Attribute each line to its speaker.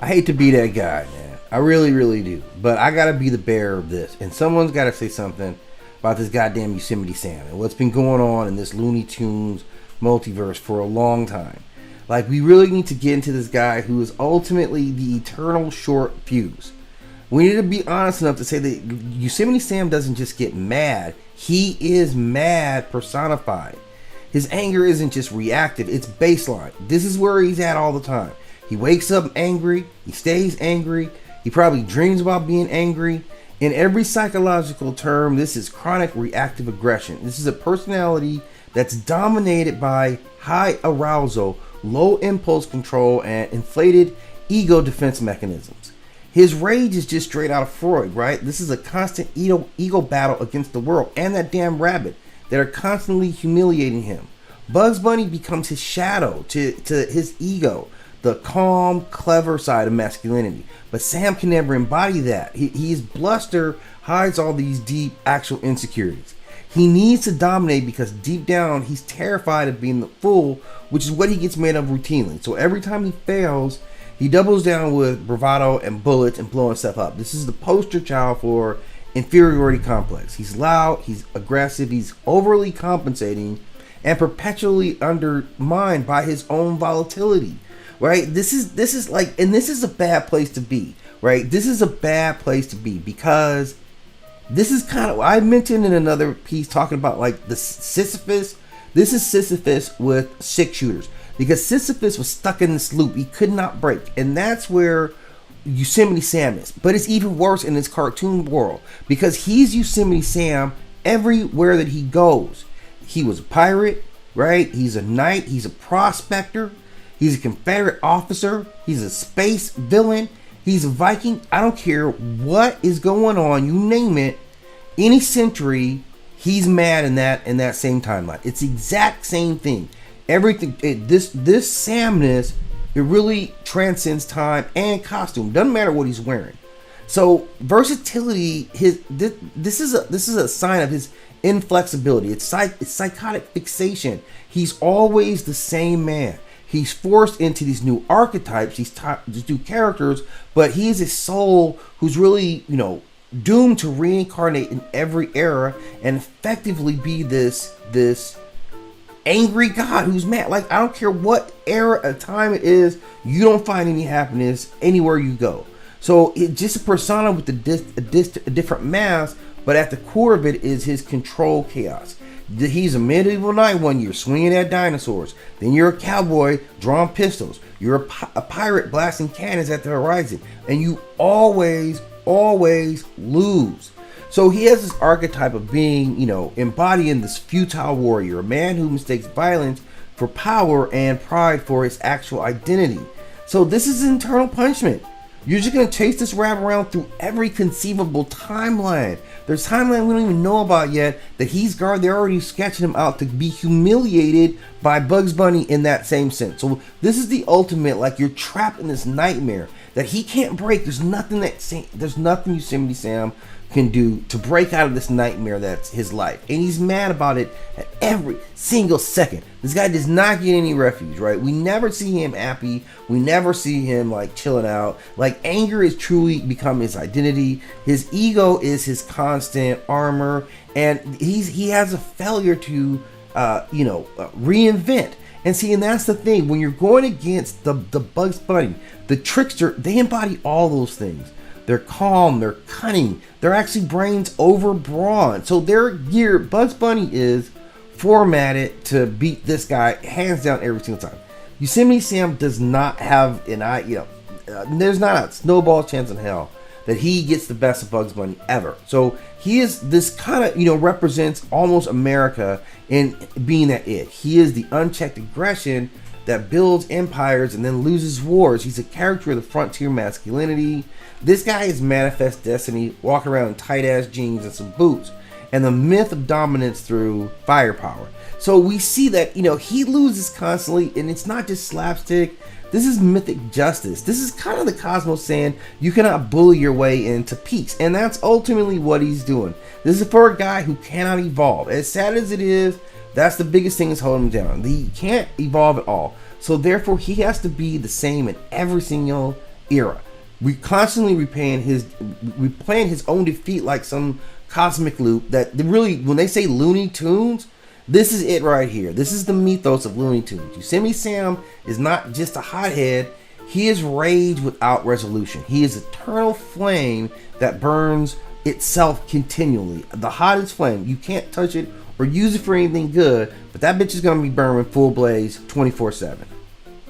Speaker 1: I hate to be that guy, man. I really, really do. But I gotta be the bearer of this. And someone's gotta say something about this goddamn Yosemite Sam and what's been going on in this Looney Tunes multiverse for a long time. Like, we really need to get into this guy who is ultimately the eternal short fuse. We need to be honest enough to say that Yosemite Sam doesn't just get mad. He is mad personified. His anger isn't just reactive, it's baseline. This is where he's at all the time. He wakes up angry, he stays angry, he probably dreams about being angry. In every psychological term, this is chronic reactive aggression. This is a personality that's dominated by high arousal, low impulse control, and inflated ego defense mechanisms. His rage is just straight out of Freud, right? This is a constant ego battle against the world and that damn rabbit that are constantly humiliating him. Bugs Bunny becomes his shadow to his ego, the calm, clever side of masculinity. But Sam can never embody that. His bluster hides all these deep, actual insecurities. He needs to dominate because deep down, he's terrified of being the fool, which is what he gets made of routinely. So every time he fails, he doubles down with bravado and bullets and blowing stuff up. This is the poster child for inferiority complex. He's loud, he's aggressive, he's overly compensating, and perpetually undermined by his own volatility. Right? This is like, and this is a bad place to be. Right? This is a bad place to be because this is kind of, I mentioned in another piece talking about like the Sisyphus. This is Sisyphus with 6 shooters because Sisyphus was stuck in this loop he could not break, and that's where Yosemite Sam is. But it's even worse in this cartoon world because he's Yosemite Sam everywhere that he goes. He was a pirate, right? He's a knight, he's a prospector, he's a Confederate officer, he's a space villain, he's a Viking. I don't care what is going on, you name it, any century, he's mad in that same timeline. It's the exact same thing. Everything, this Samness, it really transcends time and costume. Doesn't matter what he's wearing. So versatility, this is a sign of his inflexibility. It's psychotic fixation. He's always the same man. He's forced into these new archetypes, these new characters, but he is a soul who's really, doomed to reincarnate in every era and effectively be this angry God who's mad. Like, I don't care what era of time it is, you don't find any happiness anywhere you go. So it's just a persona with a different mask, but at the core of it is his control chaos. He's a medieval knight one year swinging at dinosaurs. Then you're a cowboy drawing pistols. You're a pirate blasting cannons at the horizon. And you always lose. So he has this archetype of being, embodying this futile warrior, a man who mistakes violence for power and pride for his actual identity. So this is internal punishment. You're just going to chase this rabbit around through every conceivable timeline. There's timeline we don't even know about yet that they're already sketching him out to be humiliated by Bugs Bunny in that same sense. So this is the ultimate, like, you're trapped in this nightmare that he can't break. There's nothing Yosemite Sam can do to break out of this nightmare that's his life. And he's mad about it at every single second. This guy does not get any refuge, right? We never see him happy. We never see him like chilling out. Like, anger is truly become his identity. His ego is his constant armor. And he has a failure to, reinvent. And see, and that's the thing. When you're going against the Bugs Bunny, the Trickster, they embody all those things. They're calm, they're cunning, they're actually brains over brawn. So Bugs Bunny is formatted to beat this guy hands down every single time. Yosemite Sam does not have there's not a snowball chance in hell that he gets the best of Bugs Bunny ever. So he is this kind of, represents almost America in being that it. He is the unchecked aggression that builds empires and then loses wars. He's a character of the frontier masculinity. This guy is manifest destiny, walking around in tight ass jeans and some boots, and the myth of dominance through firepower. So we see that, he loses constantly, and it's not just slapstick. This is mythic justice. This is kind of the cosmos saying you cannot bully your way into peace, and that's ultimately what he's doing. This is for a guy who cannot evolve. As sad as it is, that's the biggest thing that's holding him down. He can't evolve at all. So therefore, he has to be the same in every single era. We constantly replaying his own defeat like some cosmic loop. That really, when they say Looney Tunes, this is it right here. This is the mythos of Looney Tunes. Yosemite Sam is not just a hothead. He is rage without resolution. He is eternal flame that burns itself continually. The hottest flame. You can't touch it or use it for anything good, but that bitch is going to be burning full blaze 24/7.